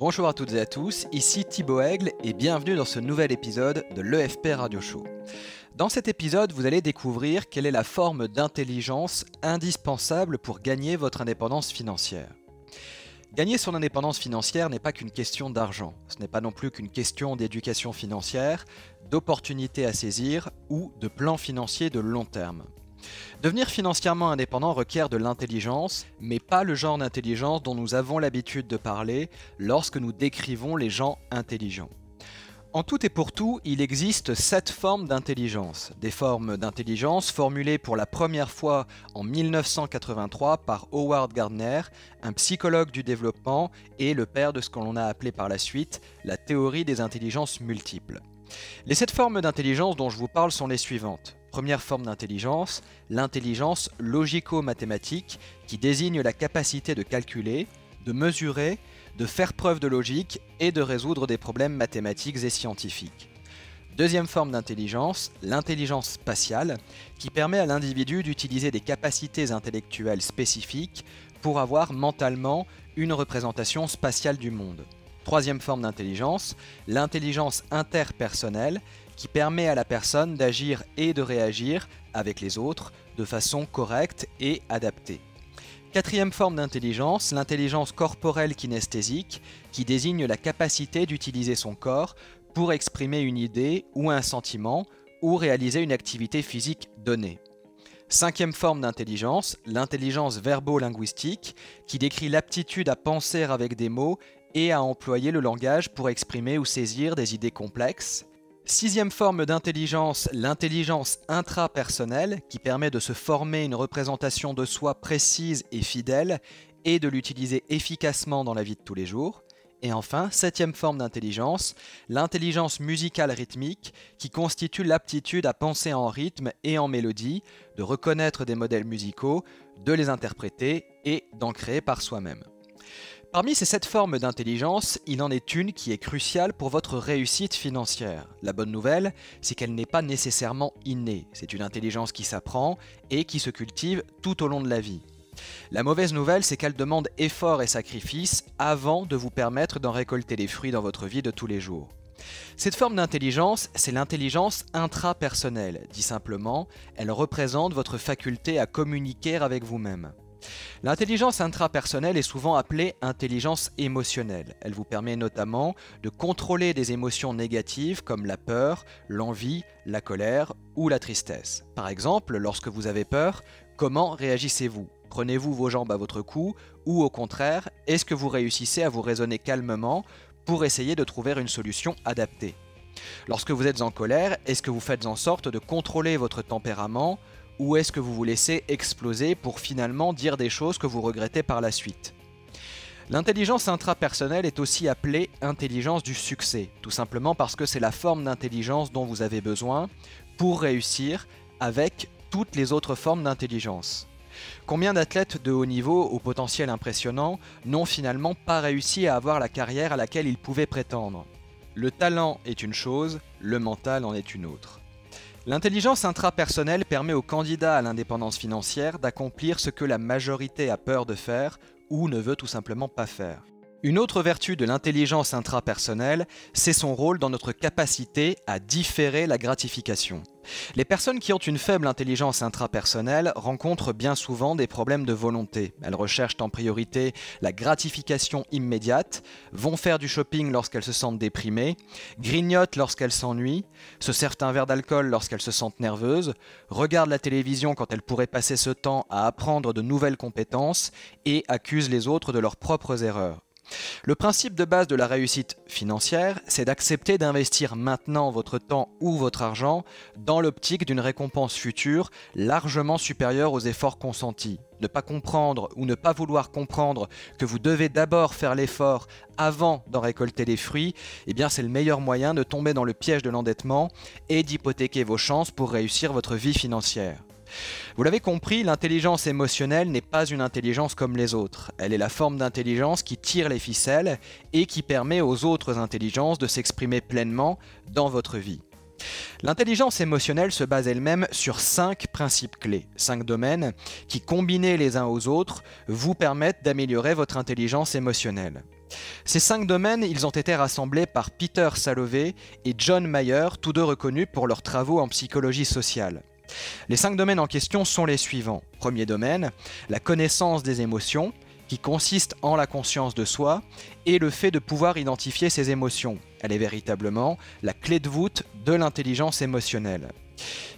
Bonjour à toutes et à tous, ici Thibaut Aigle et bienvenue dans ce nouvel épisode de l'EFP Radio Show. Dans cet épisode, vous allez découvrir quelle est la forme d'intelligence indispensable pour gagner votre indépendance financière. Gagner son indépendance financière n'est pas qu'une question d'argent, ce n'est pas non plus qu'une question d'éducation financière, d'opportunités à saisir ou de plan financier de long terme. Devenir financièrement indépendant requiert de l'intelligence, mais pas le genre d'intelligence dont nous avons l'habitude de parler lorsque nous décrivons les gens intelligents. En tout et pour tout, il existe 7 formes d'intelligence. Des formes d'intelligence formulées pour la première fois en 1983 par Howard Gardner, un psychologue du développement et le père de ce que l'on a appelé par la suite la théorie des intelligences multiples. Les 7 formes d'intelligence dont je vous parle sont les suivantes. Première forme d'intelligence, l'intelligence logico-mathématique qui désigne la capacité de calculer, de mesurer, de faire preuve de logique et de résoudre des problèmes mathématiques et scientifiques. Deuxième forme d'intelligence, l'intelligence spatiale qui permet à l'individu d'utiliser des capacités intellectuelles spécifiques pour avoir mentalement une représentation spatiale du monde. Troisième forme d'intelligence, l'intelligence interpersonnelle qui permet à la personne d'agir et de réagir avec les autres de façon correcte et adaptée. Quatrième forme d'intelligence, l'intelligence corporelle kinesthésique qui désigne la capacité d'utiliser son corps pour exprimer une idée ou un sentiment ou réaliser une activité physique donnée. Cinquième forme d'intelligence, l'intelligence verbo-linguistique qui décrit l'aptitude à penser avec des mots et à employer le langage pour exprimer ou saisir des idées complexes. Sixième forme d'intelligence, l'intelligence intrapersonnelle qui permet de se former une représentation de soi précise et fidèle et de l'utiliser efficacement dans la vie de tous les jours. Et enfin, septième forme d'intelligence, l'intelligence musicale rythmique qui constitue l'aptitude à penser en rythme et en mélodie, de reconnaître des modèles musicaux, de les interpréter et d'en créer par soi-même. Parmi ces 7 formes d'intelligence, il en est une qui est cruciale pour votre réussite financière. La bonne nouvelle, c'est qu'elle n'est pas nécessairement innée. C'est une intelligence qui s'apprend et qui se cultive tout au long de la vie. La mauvaise nouvelle, c'est qu'elle demande effort et sacrifice avant de vous permettre d'en récolter les fruits dans votre vie de tous les jours. Cette forme d'intelligence, c'est l'intelligence intrapersonnelle. Dit simplement, elle représente votre faculté à communiquer avec vous-même. L'intelligence intrapersonnelle est souvent appelée intelligence émotionnelle. Elle vous permet notamment de contrôler des émotions négatives comme la peur, l'envie, la colère ou la tristesse. Par exemple, lorsque vous avez peur, comment réagissez-vous ? Prenez-vous vos jambes à votre cou ou au contraire, est-ce que vous réussissez à vous raisonner calmement pour essayer de trouver une solution adaptée ? Lorsque vous êtes en colère, est-ce que vous faites en sorte de contrôler votre tempérament ? Ou est-ce que vous vous laissez exploser pour finalement dire des choses que vous regrettez par la suite ? L'intelligence intrapersonnelle est aussi appelée intelligence du succès, tout simplement parce que c'est la forme d'intelligence dont vous avez besoin pour réussir avec toutes les autres formes d'intelligence. Combien d'athlètes de haut niveau au potentiel impressionnant n'ont finalement pas réussi à avoir la carrière à laquelle ils pouvaient prétendre ? Le talent est une chose, le mental en est une autre. L'intelligence intrapersonnelle permet aux candidats à l'indépendance financière d'accomplir ce que la majorité a peur de faire ou ne veut tout simplement pas faire. Une autre vertu de l'intelligence intrapersonnelle, c'est son rôle dans notre capacité à différer la gratification. Les personnes qui ont une faible intelligence intrapersonnelle rencontrent bien souvent des problèmes de volonté. Elles recherchent en priorité la gratification immédiate, vont faire du shopping lorsqu'elles se sentent déprimées, grignotent lorsqu'elles s'ennuient, se servent un verre d'alcool lorsqu'elles se sentent nerveuses, regardent la télévision quand elles pourraient passer ce temps à apprendre de nouvelles compétences et accusent les autres de leurs propres erreurs. Le principe de base de la réussite financière, c'est d'accepter d'investir maintenant votre temps ou votre argent dans l'optique d'une récompense future largement supérieure aux efforts consentis. Ne pas comprendre ou ne pas vouloir comprendre que vous devez d'abord faire l'effort avant d'en récolter les fruits, eh bien c'est le meilleur moyen de tomber dans le piège de l'endettement et d'hypothéquer vos chances pour réussir votre vie financière. Vous l'avez compris, l'intelligence émotionnelle n'est pas une intelligence comme les autres. Elle est la forme d'intelligence qui tire les ficelles et qui permet aux autres intelligences de s'exprimer pleinement dans votre vie. L'intelligence émotionnelle se base elle-même sur 5 principes clés, 5 domaines qui, combinés les uns aux autres, vous permettent d'améliorer votre intelligence émotionnelle. Ces 5 domaines, ils ont été rassemblés par Peter Salovey et John Mayer, tous deux reconnus pour leurs travaux en psychologie sociale. Les 5 domaines en question sont les suivants. Premier domaine, la connaissance des émotions, qui consiste en la conscience de soi et le fait de pouvoir identifier ses émotions. Elle est véritablement la clé de voûte de l'intelligence émotionnelle.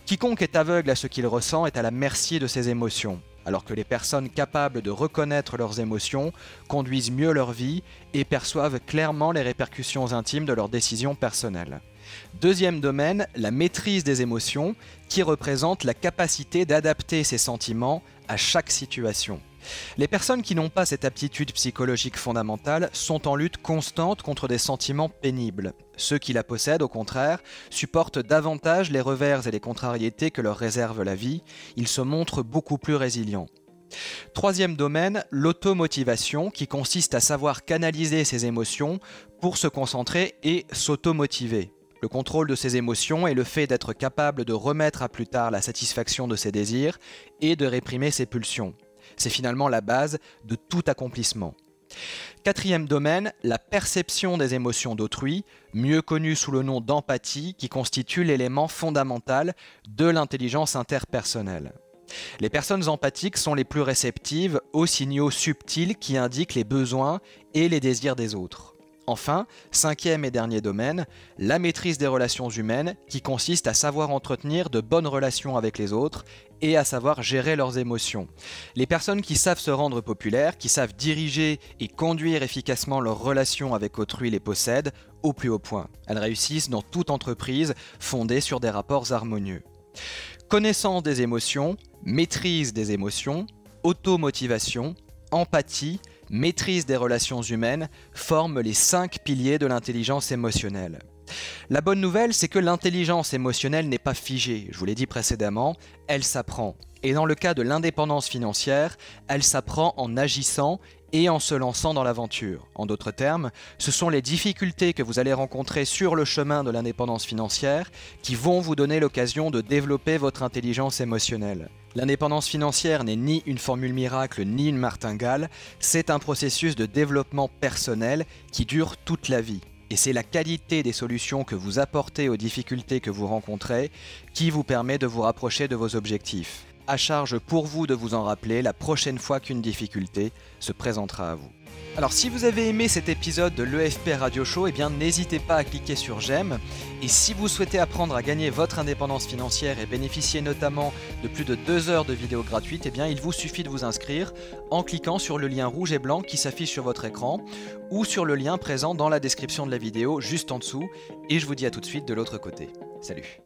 Quiconque est aveugle à ce qu'il ressent est à la merci de ses émotions, alors que les personnes capables de reconnaître leurs émotions conduisent mieux leur vie et perçoivent clairement les répercussions intimes de leurs décisions personnelles. Deuxième domaine, la maîtrise des émotions, qui représente la capacité d'adapter ses sentiments à chaque situation. Les personnes qui n'ont pas cette aptitude psychologique fondamentale sont en lutte constante contre des sentiments pénibles. Ceux qui la possèdent, au contraire, supportent davantage les revers et les contrariétés que leur réserve la vie. Ils se montrent beaucoup plus résilients. Troisième domaine, l'automotivation, qui consiste à savoir canaliser ses émotions pour se concentrer et s'automotiver. Le contrôle de ses émotions est le fait d'être capable de remettre à plus tard la satisfaction de ses désirs et de réprimer ses pulsions. C'est finalement la base de tout accomplissement. Quatrième domaine, la perception des émotions d'autrui, mieux connue sous le nom d'empathie, qui constitue l'élément fondamental de l'intelligence interpersonnelle. Les personnes empathiques sont les plus réceptives aux signaux subtils qui indiquent les besoins et les désirs des autres. Enfin, cinquième et dernier domaine, la maîtrise des relations humaines, qui consiste à savoir entretenir de bonnes relations avec les autres et à savoir gérer leurs émotions. Les personnes qui savent se rendre populaires, qui savent diriger et conduire efficacement leurs relations avec autrui les possèdent au plus haut point. Elles réussissent dans toute entreprise fondée sur des rapports harmonieux. Connaissance des émotions, maîtrise des émotions, automotivation, empathie, maîtrise des relations humaines forment les 5 piliers de l'intelligence émotionnelle. La bonne nouvelle, c'est que l'intelligence émotionnelle n'est pas figée. Je vous l'ai dit précédemment, elle s'apprend. Et dans le cas de l'indépendance financière, elle s'apprend en agissant et en se lançant dans l'aventure. En d'autres termes, ce sont les difficultés que vous allez rencontrer sur le chemin de l'indépendance financière qui vont vous donner l'occasion de développer votre intelligence émotionnelle. L'indépendance financière n'est ni une formule miracle ni une martingale, c'est un processus de développement personnel qui dure toute la vie. Et c'est la qualité des solutions que vous apportez aux difficultés que vous rencontrez qui vous permet de vous rapprocher de vos objectifs. À charge pour vous de vous en rappeler la prochaine fois qu'une difficulté se présentera à vous. Alors si vous avez aimé cet épisode de l'EFP Radio Show, eh bien n'hésitez pas à cliquer sur j'aime. Et si vous souhaitez apprendre à gagner votre indépendance financière et bénéficier notamment de plus de 2 heures de vidéos gratuites, eh bien il vous suffit de vous inscrire en cliquant sur le lien rouge et blanc qui s'affiche sur votre écran ou sur le lien présent dans la description de la vidéo juste en dessous. Et je vous dis à tout de suite de l'autre côté. Salut!